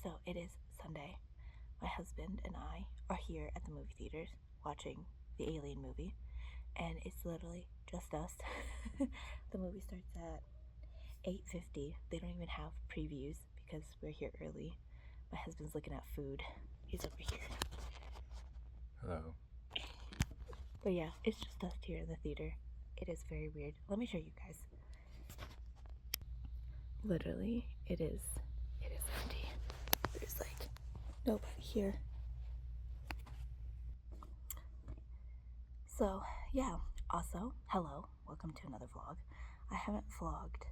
So it is Sunday. My husband and I are here at the movie theaters watching the Alien movie, and it's literally just us. The movie starts at 8:50. They don't even have previews because we're here early. My husband's looking at food. He's over here. Hello. But yeah, it's just us here in the theater. It is very weird. Let me show you guys. Literally, it is empty. There's like nobody here. So yeah, also, hello, welcome to another vlog. I haven't vlogged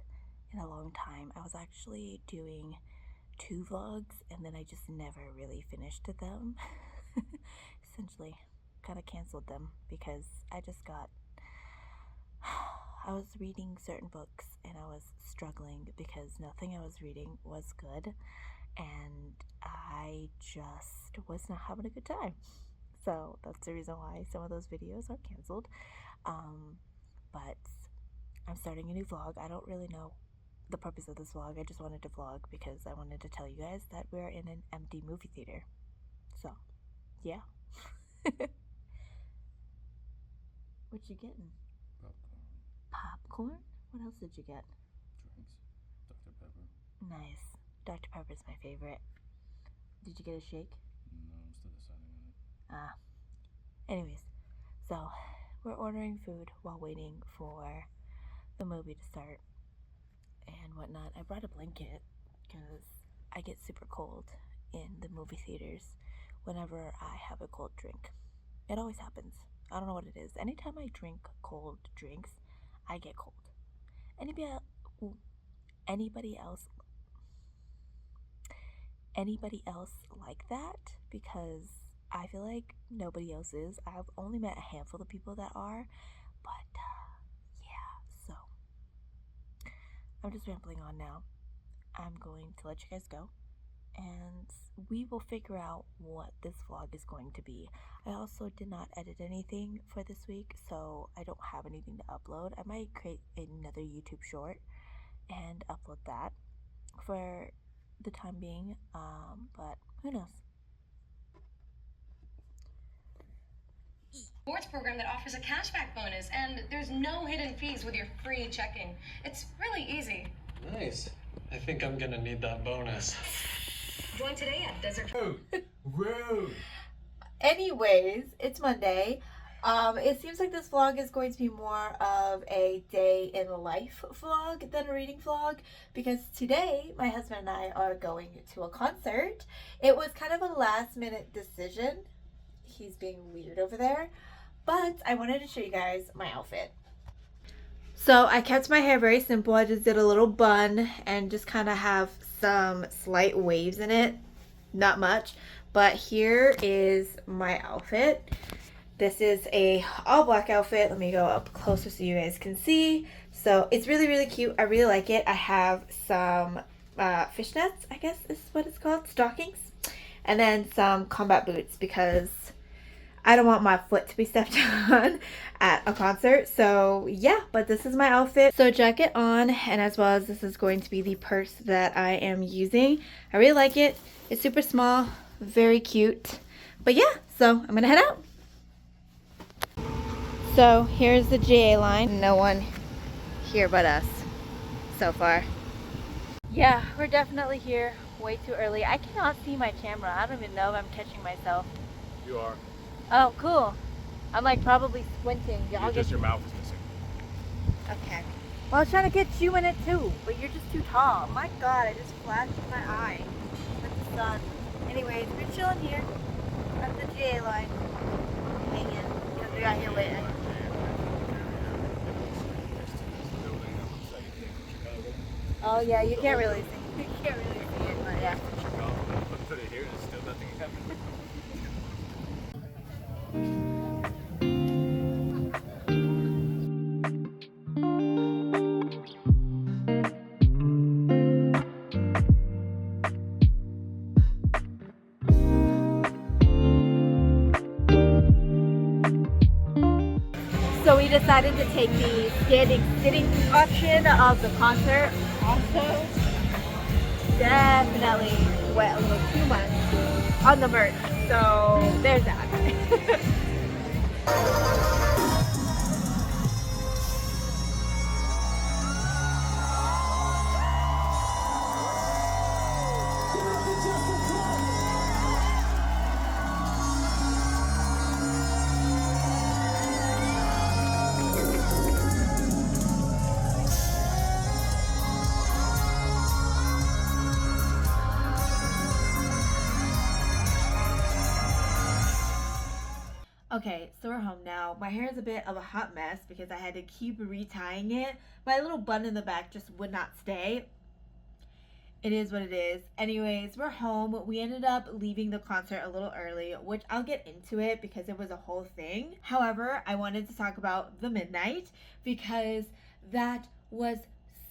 in a long time. I was actually doing 2 vlogs and then I just never really finished them. Essentially, kind of canceled them because I was reading certain books and I was struggling because nothing I was reading was good and I just was not having a good time. So that's the reason why some of those videos are canceled. But I'm starting a new vlog. I don't really know the purpose of this vlog. I just wanted to vlog because I wanted to tell you guys that we're in an empty movie theater. So, yeah. What you getting? Popcorn? What else did you get? Drinks. Dr. Pepper. Nice. Dr. Pepper's my favorite. Did you get a shake? No, I'm still deciding on it. Anyways, so we're ordering food while waiting for the movie to start and whatnot. I brought a blanket because I get super cold in the movie theaters whenever I have a cold drink. It always happens. I don't know what it is. Anytime I drink cold drinks, I get cold. Anybody else like that? Because I feel like nobody else is. I've only met a handful of people that are, but yeah, so I'm just rambling on now. I'm going to let you guys go and we will figure out what this vlog is going to be. I also did not edit anything for this week, so I don't have anything to upload. I might create another YouTube short and upload that for the time being, but who knows. Sports program that offers a cashback bonus, and there's no hidden fees with your free checking. It's really easy. Nice. I think I'm gonna need that bonus. Join today at Desert. Rude. Anyways, it's Monday. It seems like this vlog is going to be more of a day in life vlog than a reading vlog because today my husband and I are going to a concert. It was kind of a last minute decision. He's being weird over there, but I wanted to show you guys my outfit. So I kept my hair very simple. I just did a little bun and just kind of have some slight waves in it. Not much, but here is my outfit. This is a all black outfit. Let me go up closer so you guys can see. So it's really, really cute. I really like it. I have some fishnets, I guess is what it's called, stockings, and then some combat boots because I don't want my foot to be stepped on at a concert. So yeah, but this is my outfit. So jacket on, and as well as this is going to be the purse that I am using. I really like it. It's super small, very cute. But yeah, so I'm gonna head out. So here's the GA line. No one here but us so far. Yeah, we're definitely here way too early. I cannot see my camera. I don't even know if I'm catching myself. You are. Oh, cool. I'm like probably squinting. Your mouth is missing. Okay. Well, I was trying to get you in it too, but you're just too tall. My God, I just flashed my eye with the sun. Anyways, we're chilling here at the GA line. Hanging. Because we got here late. Oh yeah, you can't really see. You can't really see it, but yeah. Put it here and still nothing happened. So we decided to take the standing sitting option of the concert. Also, definitely went a little too much on the merch. So there's that. Okay, so we're home now. My hair is a bit of a hot mess because I had to keep retying it. My little bun in the back just would not stay. It is what it is. Anyways, we're home. We ended up leaving the concert a little early, which I'll get into it because it was a whole thing. However, I wanted to talk about the midnight because that was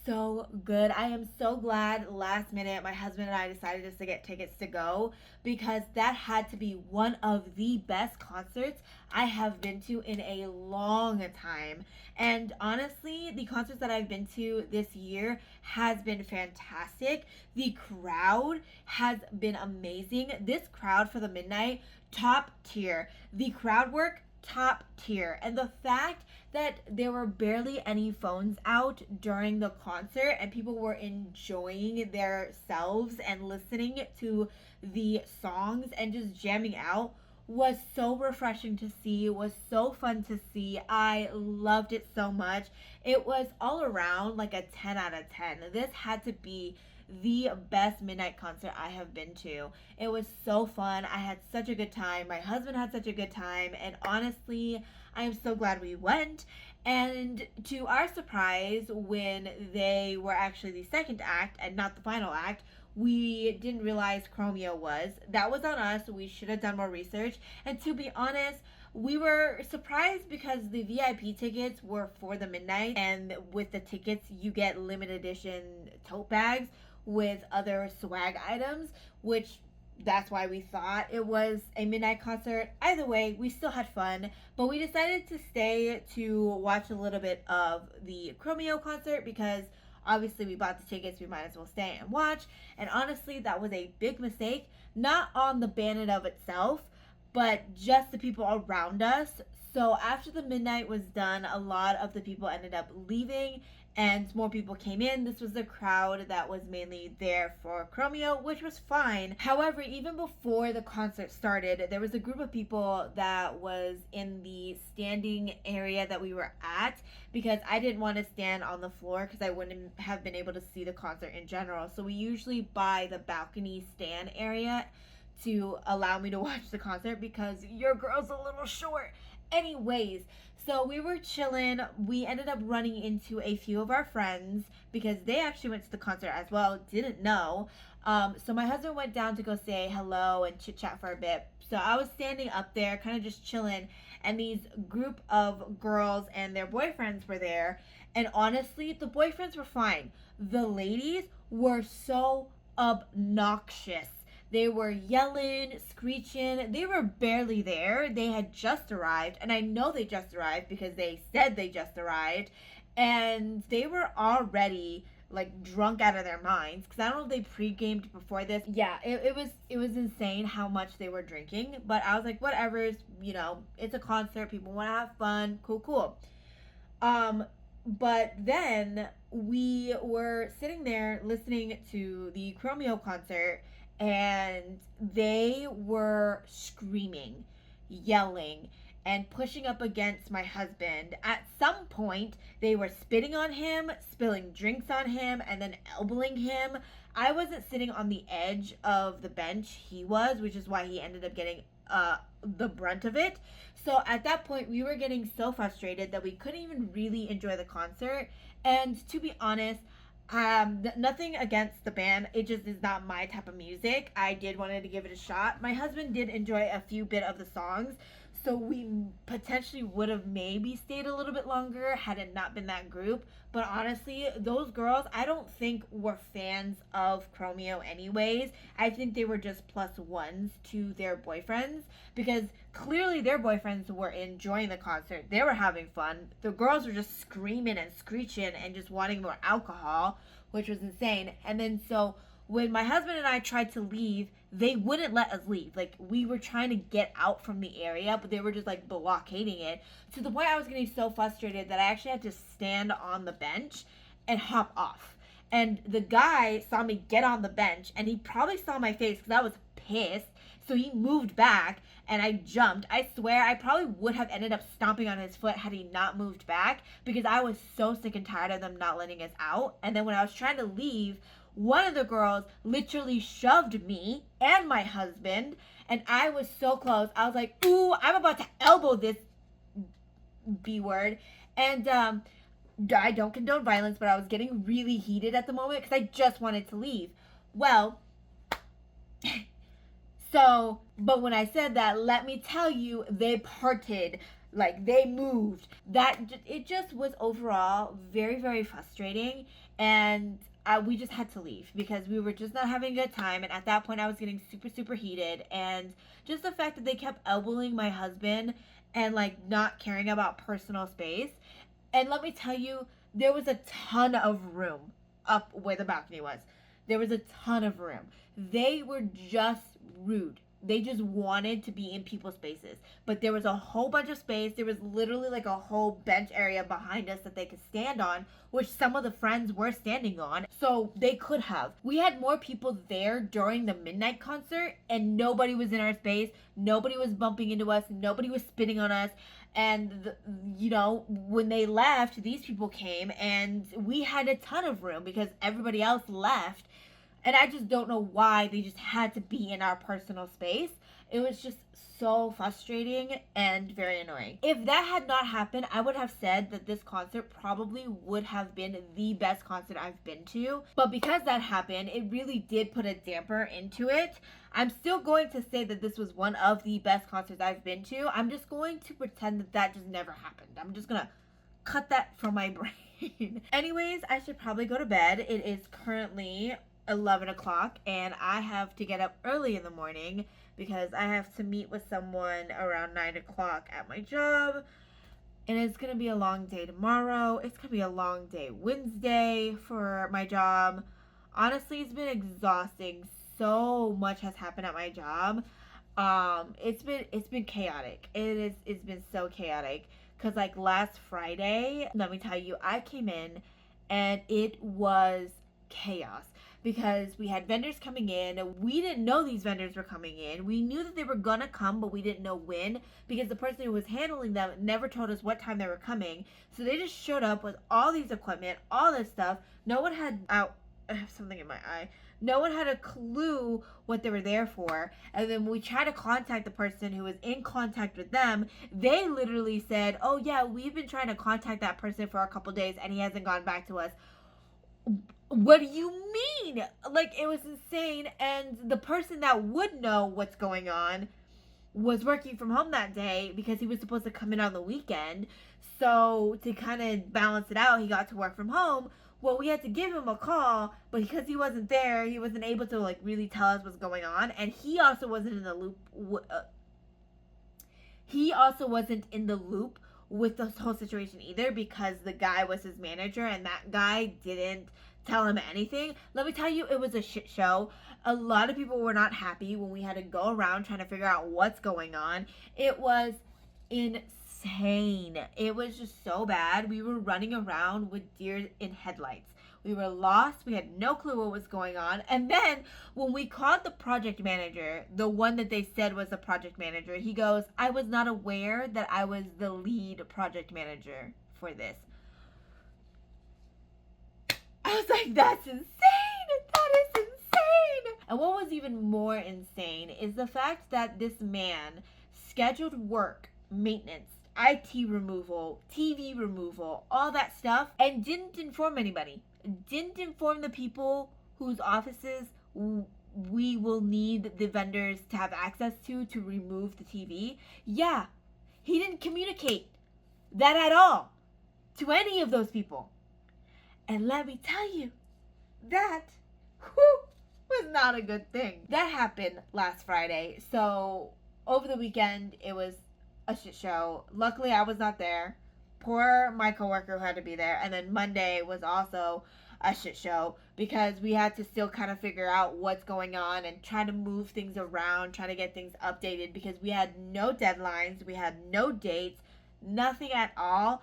so good. I am so glad last minute my husband and I decided just to get tickets to go because that had to be one of the best concerts I have been to in a long time. And honestly, the concerts that I've been to this year has been fantastic. The crowd has been amazing. This crowd for the midnight, top tier. The crowd work, top tier. And the fact that there were barely any phones out during the concert and people were enjoying themselves and listening to the songs and just jamming out was so refreshing to see, was so fun to see. I loved it so much. It was all around like a 10 out of 10. This had to be the best midnight concert I have been to. It was so fun. I had such a good time. My husband had such a good time. And honestly, I am so glad we went. And to our surprise, when they were actually the second act and not the final act, we didn't realize Chromeo was. That was on us. We should have done more research. And to be honest, we were surprised because the VIP tickets were for the midnight, and with the tickets, you get limited edition tote bags with other swag items, which that's why we thought it was a midnight concert. Either way, we still had fun, but we decided to stay to watch a little bit of the Chromeo concert because obviously we bought the tickets, we might as well stay and watch. And honestly, that was a big mistake, not on the band in of itself, but just the people around us. So after the midnight was done, a lot of the people ended up leaving and more people came in. This was the crowd that was mainly there for Chromeo, which was fine. However, even before the concert started, there was a group of people that was in the standing area that we were at because I didn't want to stand on the floor because I wouldn't have been able to see the concert in general. So we usually buy the balcony stand area to allow me to watch the concert because your girl's a little short. Anyways, so we were chilling. We ended up running into a few of our friends because they actually went to the concert as well. Didn't know. So my husband went down to go say hello and chit chat for a bit. So I was standing up there, kind of just chilling, and these group of girls and their boyfriends were there. And honestly, the boyfriends were fine. The ladies were so obnoxious. They were yelling, screeching. They were barely there. They had just arrived. And I know they just arrived because they said they just arrived. And they were already like drunk out of their minds. Because I don't know if they pre-gamed before this. Yeah, it was insane how much they were drinking. But I was like, whatever. You know, it's a concert. People want to have fun. Cool. But then we were sitting there listening to the Chromeo concert. And they were screaming, yelling, and pushing up against my husband. At some point, they were spitting on him, spilling drinks on him, and then elbowing him. I wasn't sitting on the edge of the bench. He was, which is why he ended up getting the brunt of it. So at that point, we were getting so frustrated that we couldn't even really enjoy the concert. And to be honest, nothing against the band, it just is not my type of music. I did wanted to give it a shot. My husband did enjoy a few bit of the songs, so we potentially would have maybe stayed a little bit longer had it not been that group. But honestly, those girls, I don't think were fans of Chromeo anyways. I think they were just plus ones to their boyfriends because clearly their boyfriends were enjoying the concert. They were having fun. The girls were just screaming and screeching and just wanting more alcohol, which was insane. And then so when my husband and I tried to leave, they wouldn't let us leave. Like, we were trying to get out from the area, but they were just like blockading it, to the point I was getting so frustrated that I actually had to stand on the bench and hop off. And the guy saw me get on the bench, and he probably saw my face because I was pissed. So he moved back, and I jumped. I swear I probably would have ended up stomping on his foot had he not moved back, because I was so sick and tired of them not letting us out. And then when I was trying to leave, one of the girls literally shoved me and my husband, and I was so close. I was like, ooh, I'm about to elbow this B word. And I don't condone violence, but I was getting really heated at the moment because I just wanted to leave. Well, so, but when I said that, let me tell you, they parted. Like, they moved. It just was overall very, very frustrating. And we just had to leave because we were just not having a good time. And at that point, I was getting super, super heated. And just the fact that they kept elbowing my husband and, like, not caring about personal space. And let me tell you, there was a ton of room up where the balcony was. There was a ton of room. They were just rude. They just wanted to be in people's spaces. But there was a whole bunch of space. There was literally like a whole bench area behind us that they could stand on, which some of the friends were standing on. So they could have. We had more people there during the midnight concert, and nobody was in our space. Nobody was bumping into us. Nobody was spitting on us. And, when they left, these people came, and we had a ton of room because everybody else left. And I just don't know why they just had to be in our personal space. It was just so frustrating and very annoying. If that had not happened, I would have said that this concert probably would have been the best concert I've been to. But because that happened, it really did put a damper into it. I'm still going to say that this was one of the best concerts I've been to. I'm just going to pretend that that just never happened. I'm just going to cut that from my brain. Anyways, I should probably go to bed. It is currently 11 o'clock, and I have to get up early in the morning because I have to meet with someone around 9 o'clock at my job. And it's going to be a long day tomorrow. It's going to be a long day Wednesday for my job. Honestly, it's been exhausting. So much has happened at my job. It's been chaotic. It's been so chaotic. Cause like last Friday, let me tell you, I came in and it was chaos. Because we had vendors coming in. We didn't know these vendors were coming in. We knew that they were gonna come, but we didn't know when, because the person who was handling them never told us what time they were coming. So they just showed up with all these equipment, all this stuff. No one had I have something in my eye. No one had a clue what they were there for. And then when we tried to contact the person who was in contact with them, they literally said, "Oh yeah, we've been trying to contact that person for a couple days and he hasn't gone back to us." What do you mean? Like, it was insane. And the person that would know what's going on was working from home that day because he was supposed to come in on the weekend. So to kind of balance it out, he got to work from home. Well, we had to give him a call, but because he wasn't there, he wasn't able to like really tell us what's going on. And he also wasn't in the loop. With this whole situation either, because the guy was his manager and that guy didn't tell him anything. Let me tell you, it was a shit show. A lot of people were not happy when we had to go around trying to figure out what's going on. It was insane. It was just so bad. We were running around with deer in headlights. We were lost. We had no clue what was going on. And then when we called the project manager, the one that they said was the project manager, he goes, "I was not aware that I was the lead project manager for this." I was like, that's insane. That is insane. And what was even more insane is the fact that this man scheduled work, maintenance, IT removal, TV removal, all that stuff, and didn't inform anybody. Didn't inform the people whose offices we will need the vendors to have access to remove the TV. Yeah, he didn't communicate that at all to any of those people. And let me tell you, that was not a good thing. That happened last Friday. So over the weekend, it was a shit show. Luckily, I was not there. Poor my coworker who had to be there. And then Monday was also a shit show because we had to still kind of figure out what's going on and try to move things around, try to get things updated because we had no deadlines, we had no dates, nothing at all.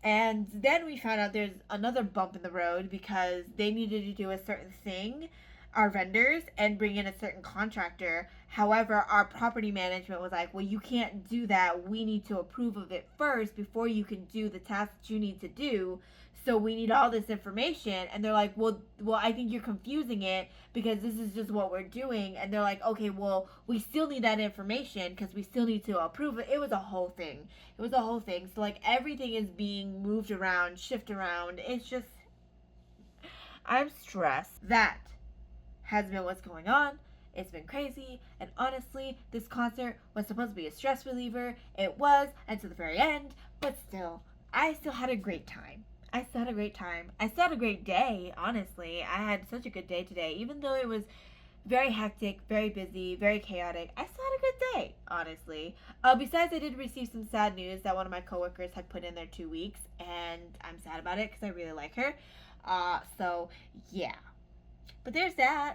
And then we found out there's another bump in the road because they needed to do a certain thing, our vendors, and bring in a certain contractor. However, our property management was like, well, you can't do that. We need to approve of it first before you can do the task that you need to do. So we need all this information. And they're like, well, I think you're confusing it because this is just what we're doing. And they're like, okay, well, we still need that information because we still need to approve it. It was a whole thing. It was a whole thing. So like everything is being moved around, shifted around. It's just, I'm stressed. That has been what's going on. It's been crazy, and honestly, this concert was supposed to be a stress reliever. It was until the very end, but still, I still had a great time. I still had a great time. I still had a great day, honestly. I had such a good day today, even though it was very hectic, very busy, very chaotic. I still had a good day, honestly. Besides, I did receive some sad news that one of my coworkers had put in their 2 weeks, and I'm sad about it because I really like her. So, yeah. But there's that.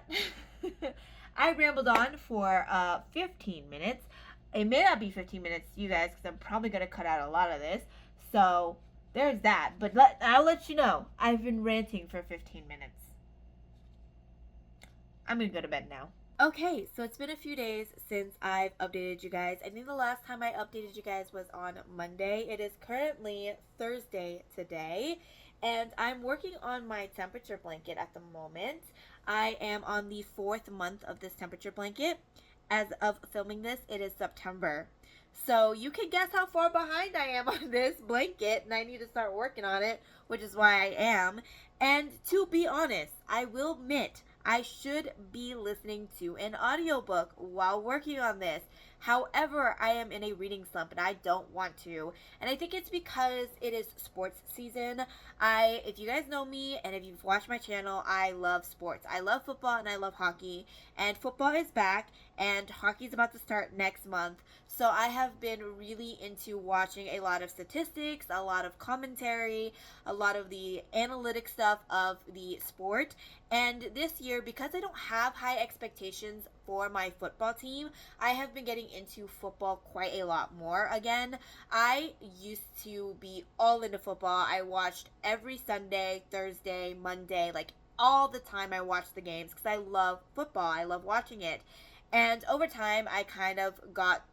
I rambled on for 15 minutes. It may not be 15 minutes to you guys because I'm probably going to cut out a lot of this. So there's that. But I'll let you know. I've been ranting for 15 minutes. I'm going to go to bed now. Okay, so it's been a few days since I've updated you guys. I think the last time I updated you guys was on Monday. It is currently Thursday today. And I'm working on my temperature blanket at the moment. I am on the 4th month of this temperature blanket. As of filming this, it is September. So you can guess how far behind I am on this blanket, and I need to start working on it, which is why I am. And to be honest, I will admit, I should be listening to an audiobook while working on this. However, I am in a reading slump and I don't want to. And I think it's because it is sports season. If you guys know me and if you've watched my channel, I love sports. I love football and I love hockey. And football is back and hockey is about to start next month. So I have been really into watching a lot of statistics, a lot of commentary, a lot of the analytic stuff of the sport. And this year, because I don't have high expectations for my football team, I have been getting into football quite a lot more again. I used to be all into football. I watched every Sunday, Thursday, Monday, like all the time I watched the games because I love football. I love watching it. And over time, I kind of got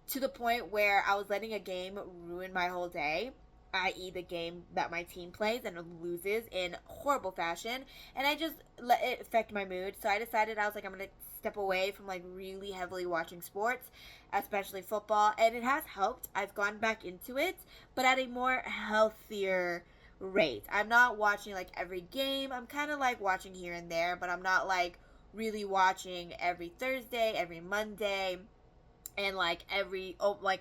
to the point where I was letting a game ruin my whole day, i.e. the game that my team plays and loses in horrible fashion, and I just let it affect my mood. So I decided, I was like, I'm going to step away from like really heavily watching sports, especially football, and it has helped. I've gone back into it, but at a more healthier rate. I'm not watching like every game. I'm kind of like watching here and there, but I'm not like really watching every Thursday, every Monday, and like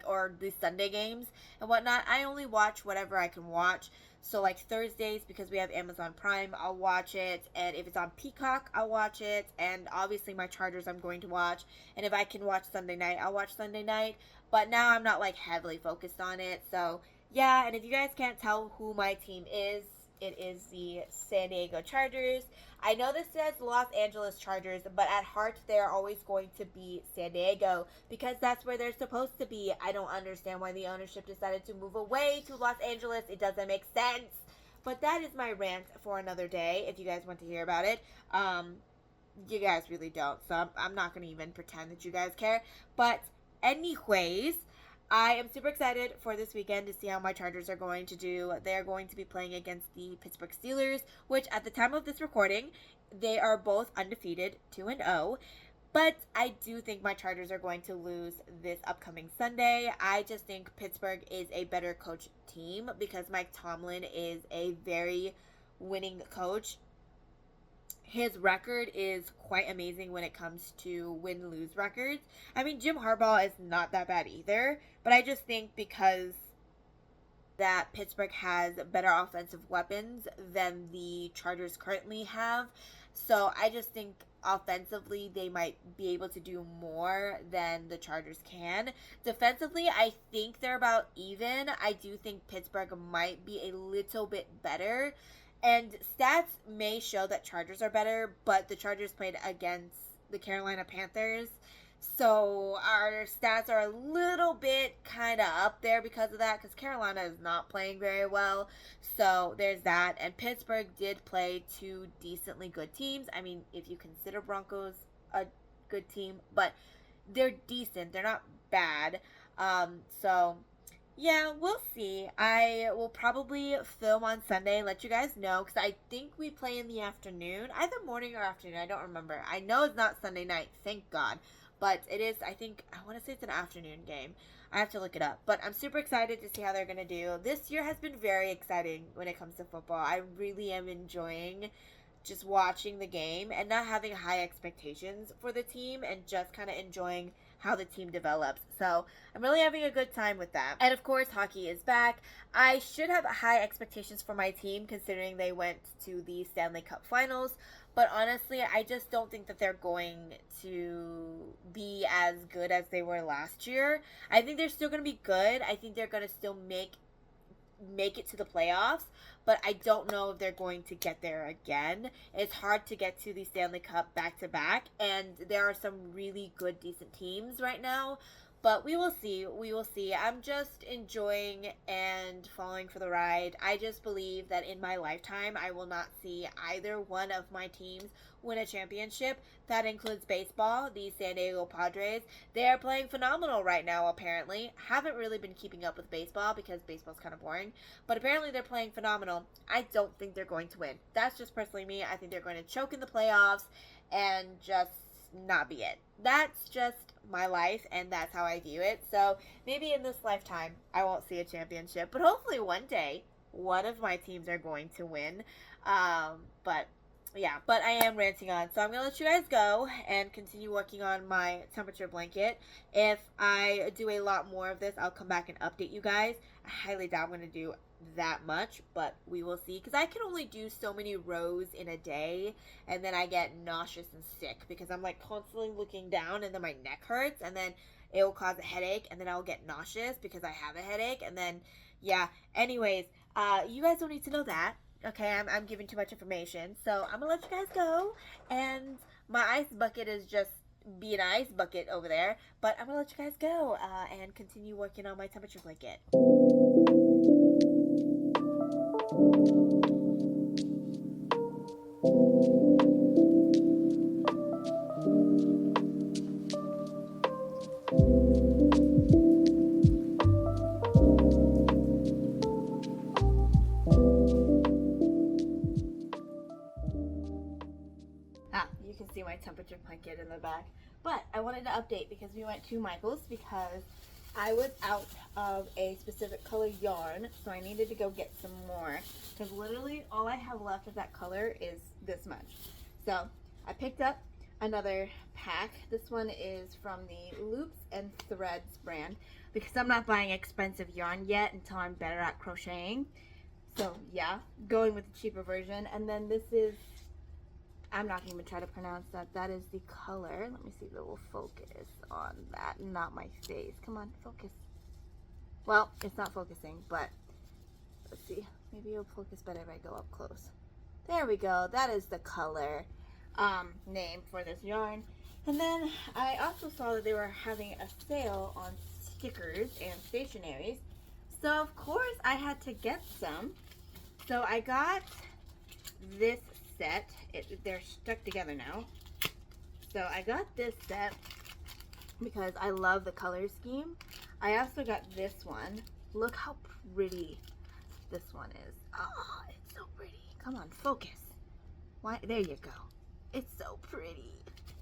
or the Sunday games and whatnot. I only watch whatever I can watch. So like Thursdays, because we have Amazon Prime, I'll watch it, and if it's on Peacock, I'll watch it, and obviously my Chargers I'm going to watch, and if I can watch Sunday night, I'll watch Sunday night. But now I'm not like heavily focused on it. So yeah, and if you guys can't tell who my team is, it is the San Diego Chargers. I know this says Los Angeles Chargers, but at heart, they're always going to be San Diego because that's where they're supposed to be. I don't understand why the ownership decided to move away to Los Angeles. It doesn't make sense. But that is my rant for another day, if you guys want to hear about it. You guys really don't, so I'm not going to even pretend that you guys care. But anyways, I am super excited for this weekend to see how my Chargers are going to do. They're going to be playing against the Pittsburgh Steelers, which at the time of this recording, they are both undefeated, 2-0. But I do think my Chargers are going to lose this upcoming Sunday. I just think Pittsburgh is a better coach team because Mike Tomlin is a very winning coach. His record is quite amazing when it comes to win-lose records. I mean, Jim Harbaugh is not that bad either, but I just think because that Pittsburgh has better offensive weapons than the Chargers currently have. So I just think offensively they might be able to do more than the Chargers can. Defensively, I think they're about even. I do think Pittsburgh might be a little bit better. And stats may show that Chargers are better, but the Chargers played against the Carolina Panthers. So our stats are a little bit kind of up there because of that, because Carolina is not playing very well. So there's that. And Pittsburgh did play two decently good teams. I mean, if you consider Broncos a good team, but they're decent. They're not bad. So yeah, we'll see. I will probably film on Sunday and let you guys know, because I think we play in the afternoon, either morning or afternoon. I don't remember. I know it's not Sunday night, thank God. But it is, I think, I want to say it's an afternoon game. I have to look it up. But I'm super excited to see how they're going to do. This year has been very exciting when it comes to football. I really am enjoying just watching the game and not having high expectations for the team, and just kind of enjoying how the team develops. So I'm really having a good time with that. And of course, hockey is back. I should have high expectations for my team, considering they went to the Stanley Cup Finals. But honestly, I just don't think that they're going to be as good as they were last year. I think they're still going to be good. I think they're going to still make it to the playoffs, but I don't know if they're going to get there again. It's hard to get to the Stanley Cup back to back, and there are some really good, decent teams right now. But we will see. We will see. I'm just enjoying and falling for the ride. I just believe that in my lifetime, I will not see either one of my teams win a championship. That includes baseball, the San Diego Padres. They are playing phenomenal right now, apparently. Haven't really been keeping up with baseball because baseball's kind of boring. But apparently they're playing phenomenal. I don't think they're going to win. That's just personally me. I think they're going to choke in the playoffs and just not be it. That's just my life, and that's how I view it. So maybe in this lifetime I won't see a championship, but hopefully one day one of my teams are going to win. But yeah, but I am ranting on, so I'm gonna let you guys go and continue working on my temperature blanket. If I do a lot more of this, I'll come back and update you guys. I highly doubt I'm gonna do that much, but we will see, because I can only do so many rows in a day, and then I get nauseous and sick because I'm like constantly looking down, and then my neck hurts, and then it will cause a headache, and then I'll get nauseous because I have a headache, and then yeah, anyways, you guys don't need to know that. Okay, I'm giving too much information, so I'm gonna let you guys go. And my ice bucket is just be an ice bucket over there, but I'm gonna let you guys go and continue working on my temperature blanket. You can see my temperature blanket in the back. But I wanted to update because we went to Michael's because I was out of a specific color yarn, so I needed to go get some more, because literally all I have left of that color is this much. So I picked up another pack. This one is from the Loops and Threads brand, because I'm not buying expensive yarn yet until I'm better at crocheting. So yeah, going with the cheaper version. And then this is, I'm not even try to pronounce that. That is the color. Let me see if it will focus on that, not my face. Come on, focus. Well, it's not focusing, but let's see. Maybe it'll focus better if I go up close. There we go. That is the color name for this yarn. And then I also saw that they were having a sale on stickers and stationaries. So of course I had to get some. So I got this set. They're stuck together now. So I got this set because I love the color scheme. I also got this one. Look how pretty this one is. Oh, it's so pretty. Come on, focus. Why? There you go. It's so pretty.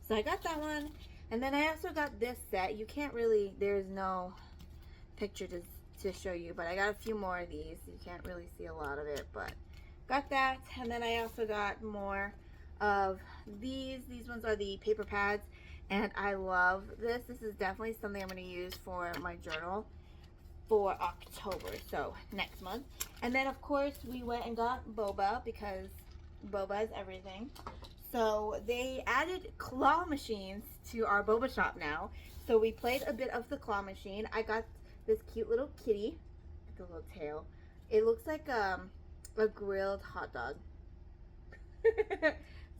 So I got that one. And then I also got this set. You can't really, there's no picture to show you, but I got a few more of these. You can't really see a lot of it, but got that. And then I also got more of these. These ones are the paper pads, and I love this. This is definitely something I'm going to use for my journal for October, so next month. And then of course we went and got boba, because boba is everything. So they added claw machines to our boba shop now. So we played a bit of the claw machine. I got this cute little kitty with a little tail. It looks like a grilled hot dog.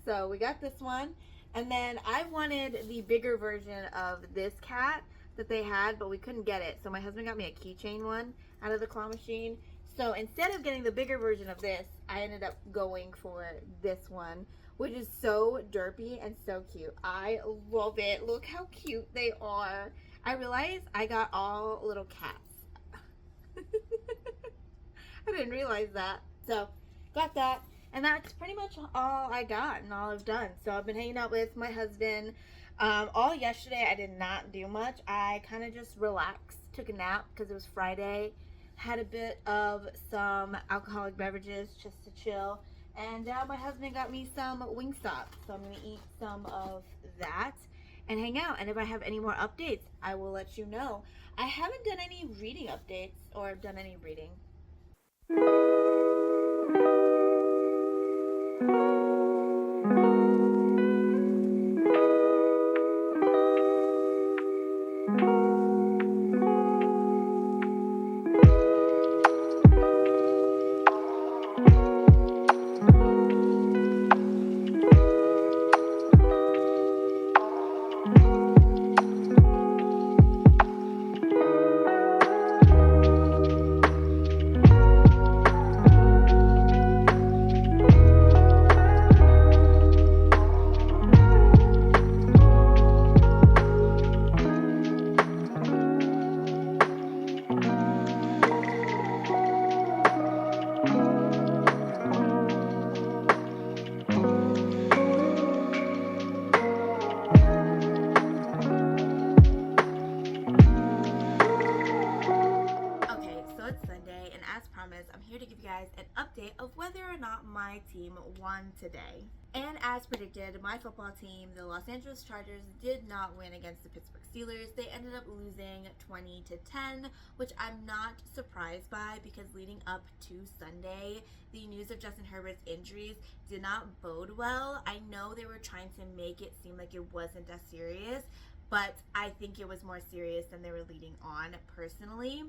So we got this one. And then I wanted the bigger version of this cat that they had, but we couldn't get it. So my husband got me a keychain one out of the claw machine. So instead of getting the bigger version of this, I ended up going for this one, which is so derpy and so cute. I love it. Look how cute they are. I realized I got all little cats. I didn't realize that. So got that. And that's pretty much all I got and all I've done. So I've been hanging out with my husband. All yesterday I did not do much. I kind of just relaxed, took a nap because it was Friday. Had a bit of some alcoholic beverages just to chill. And now my husband got me some Wingstop. So I'm going to eat some of that and hang out. And if I have any more updates, I will let you know. I haven't done any reading updates or done any reading. I'm here to give you guys an update of whether or not my team won today. And as predicted, my football team, the Los Angeles Chargers, did not win against the Pittsburgh Steelers. They ended up losing 20-10, which I'm not surprised by because leading up to Sunday, the news of Justin Herbert's injuries did not bode well. I know they were trying to make it seem like it wasn't as serious, but I think it was more serious than they were leading on personally.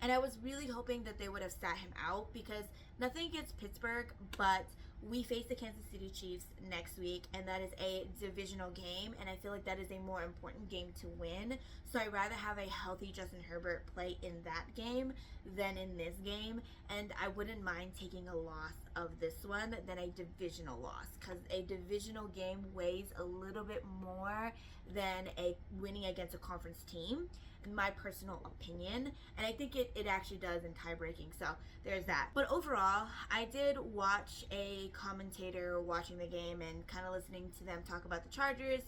And I was really hoping that they would have sat him out because nothing against Pittsburgh, but we face the Kansas City Chiefs next week, and that is a divisional game, and I feel like that is a more important game to win. So I'd rather have a healthy Justin Herbert play in that game than in this game, and I wouldn't mind taking a loss of this one than a divisional loss because a divisional game weighs a little bit more than a winning against a conference team, in my personal opinion, and I think it actually does in tie breaking, so there's that. But overall, I did watch a commentator watching the game and kind of listening to them talk about the Chargers,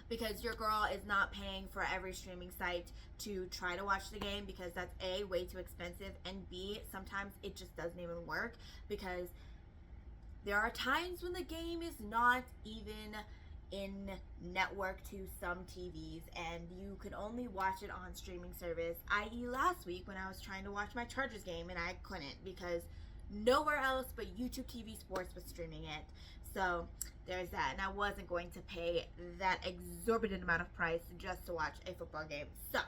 because your girl is not paying for every streaming site to try to watch the game because that's A, way too expensive, and B, sometimes it just doesn't even work because there are times when the game is not even in network to some TVs and you can only watch it on streaming service, i.e. last week when I was trying to watch my Chargers game and I couldn't because nowhere else but YouTube TV Sports was streaming it. So there's that, and I wasn't going to pay that exorbitant amount of price just to watch a football game. So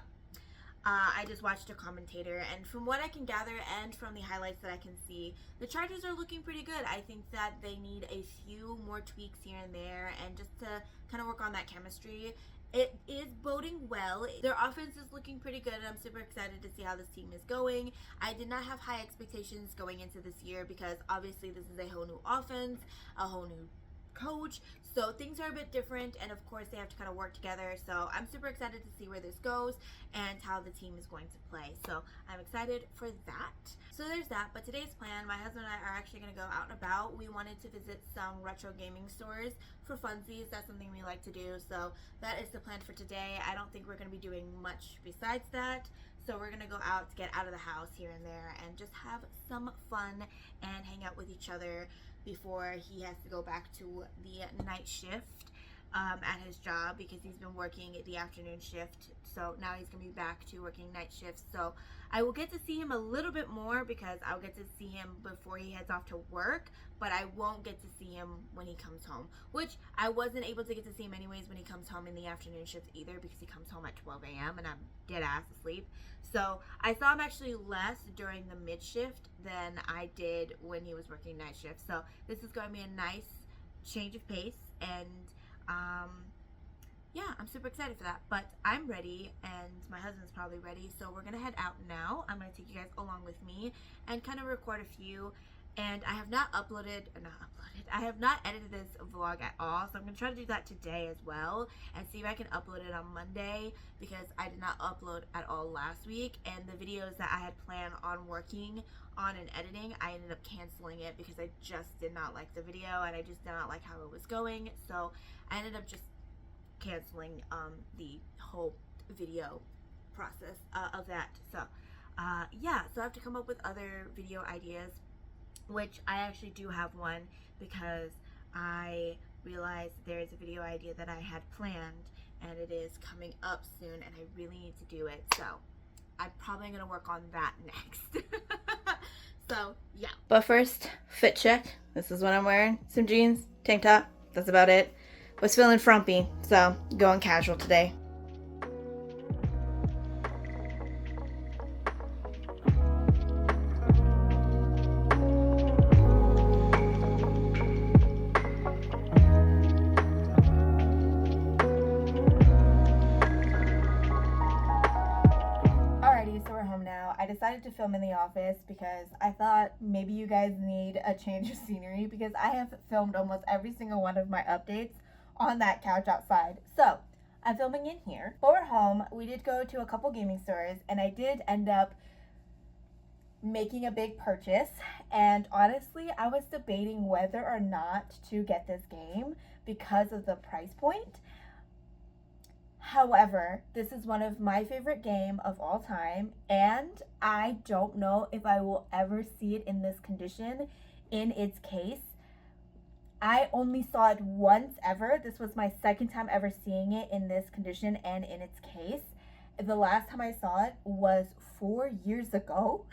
I just watched a commentator, and from what I can gather and from the highlights that I can see, the Chargers are looking pretty good. I think that they need a few more tweaks here and there and just to kind of work on that chemistry. It is boding well. Their offense is looking pretty good, and I'm super excited to see how this team is going. I did not have high expectations going into this year because obviously this is a whole new offense, a whole new coach, so things are a bit different, and of course they have to kind of work together. So I'm super excited to see where this goes and how the team is going to play, so I'm excited for that. So there's that. But today's plan, my husband and I are actually going to go out and about. We wanted to visit some retro gaming stores for funsies. That's something we like to do, so that is the plan for today. I don't think we're going to be doing much besides that, so we're going to go out to get out of the house here and there and just have some fun and hang out with each other before he has to go back to the night shift. at his job because he's been working the afternoon shift. So now he's going to be back to working night shifts. So I will get to see him a little bit more because I'll get to see him before he heads off to work, but I won't get to see him when he comes home, which I wasn't able to get to see him anyways when he comes home in the afternoon shift either because he comes home at 12 a.m. and I'm dead ass asleep. So I saw him actually less during the mid shift than I did when he was working night shift. So this is going to be a nice change of pace, and yeah, I'm super excited for that. But I'm ready and my husband's probably ready, so we're gonna head out now. I'm gonna take you guys along with me and kind of record a few. And I have not I have not edited this vlog at all, so I'm gonna try to do that today as well and see if I can upload it on Monday because I did not upload at all last week, and the videos that I had planned on working on and editing, I ended up canceling it because I just did not like the video and I just did not like how it was going, so I ended up just canceling the whole video process of that. So yeah, so I have to come up with other video ideas, which I actually do have one because I realized there is a video idea that I had planned and it is coming up soon and I really need to do it, so I'm probably gonna work on that next. So yeah, but first, fit check. This is what I'm wearing: some jeans, tank top, that's about it. Was feeling frumpy, so going casual today. Alrighty, so we're home now. I decided to film in the office because I thought maybe you guys need a change of scenery because I have filmed almost every single one of my updates on that couch outside. So I'm filming in here. But we're home. We did go to a couple gaming stores and I did end up making a big purchase, and honestly I was debating whether or not to get this game because of the price point. However, this is one of my favorite game of all time, and I don't know if I will ever see it in this condition in its case. I only saw it once ever. This was my second time ever seeing it in this condition and in its case. The last time I saw it was 4 years ago.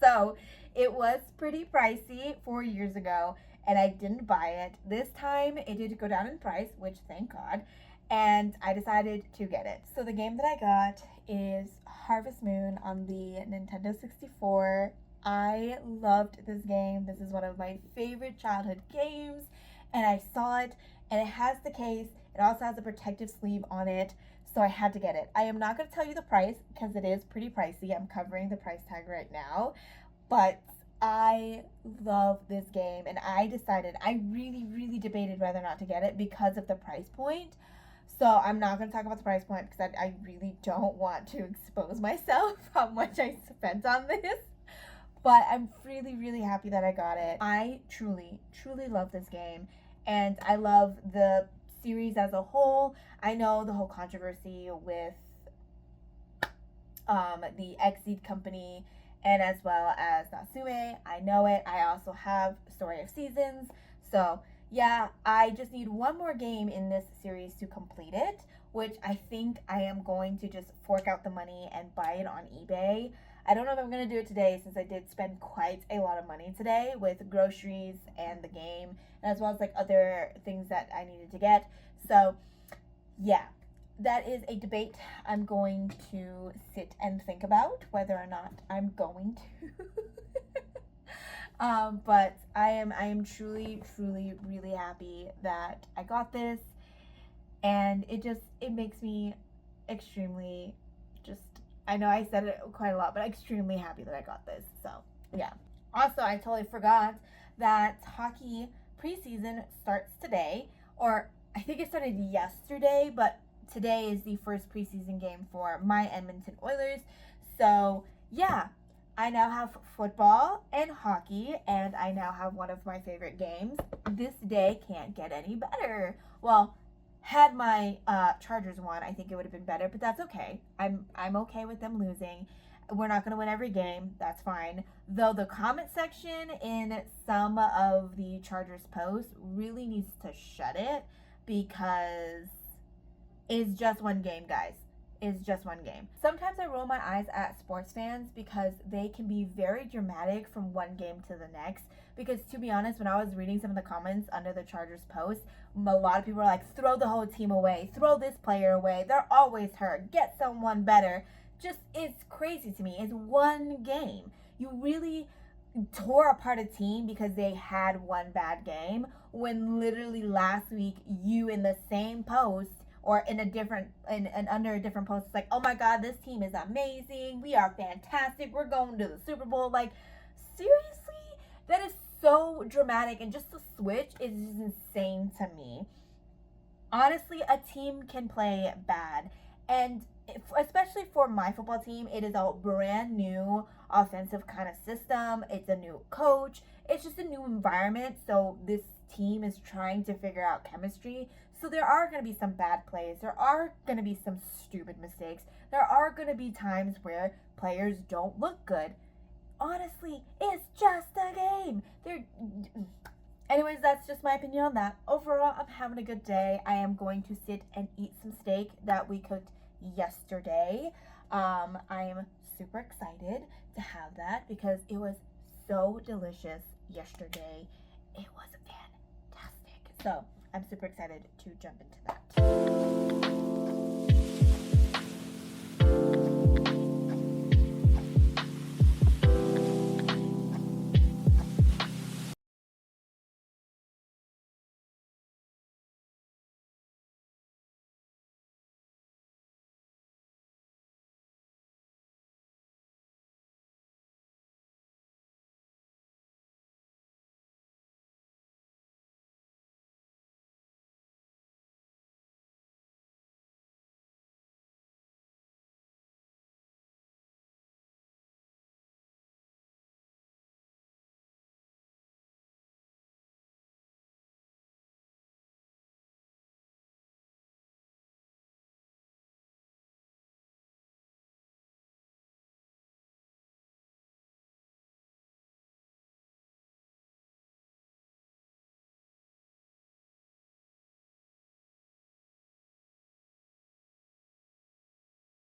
So it was pretty pricey 4 years ago and I didn't buy it. This time it did go down in price, which thank God, and I decided to get it. So the game that I got is Harvest Moon on the Nintendo 64. I loved this game. This is one of my favorite childhood games, and I saw it, and it has the case. It also has a protective sleeve on it, so I had to get it. I am not going to tell you the price because it is pretty pricey. I'm covering the price tag right now, but I love this game, and I decided, I really debated whether or not to get it because of the price point. So I'm not going to talk about the price point because I really don't want to expose myself how much I spent on this. But I'm really happy that I got it. I truly love this game, and I love the series as a whole. I know the whole controversy with the Exceed company and as well as Natsume. I know it. I also have Story of Seasons. So yeah, I just need one more game in this series to complete it, which I think I am going to just fork out the money and buy it on eBay. I don't know if I'm going to do it today since I did spend quite a lot of money today with groceries and the game, and as well as like other things that I needed to get. So yeah, that is a debate I'm going to sit and think about whether or not I'm going to. But I am truly really happy that I got this, and it makes me extremely just, I know I said it quite a lot, but extremely happy that I got this. So yeah. Also, I totally forgot that hockey preseason starts today, or I think it started yesterday, but today is the first preseason game for my Edmonton Oilers. So yeah, I now have football and hockey, and I now have one of my favorite games. This day can't get any better. Well, had my Chargers won, I think it would have been better, but that's okay. I'm okay with them losing. We're not going to win every game. That's fine. Though the comment section in some of the Chargers posts really needs to shut it, because it's just one game, guys. It's just one game. Sometimes I roll my eyes at sports fans because they can be very dramatic from one game to the next. Because to be honest, when I was reading some of the comments under the Chargers post, a lot of people are like, throw the whole team away, throw this player away, they're always hurt, get someone better. Just, it's crazy to me. It's one game. You really tore apart a team because they had one bad game, when literally last week you in the same post or in a different and under a different post, it's like, oh my god, this team is amazing, we are fantastic, we're going to the Super Bowl. Like, seriously, that is so dramatic, and just the switch is just insane to me. Honestly, a team can play bad, and especially for my football team, it is a brand new offensive kind of system. It's a new coach. It's just a new environment. So this team is trying to figure out chemistry. So there are going to be some bad plays. There are going to be some stupid mistakes. There are going to be times where players don't look good. Honestly, it's just a game. Anyways, that's just my opinion on that. Overall, I'm having a good day. I am going to sit and eat some steak that we cooked yesterday. I am super excited to have that because it was so delicious yesterday. It was fantastic. So I'm super excited to jump into that.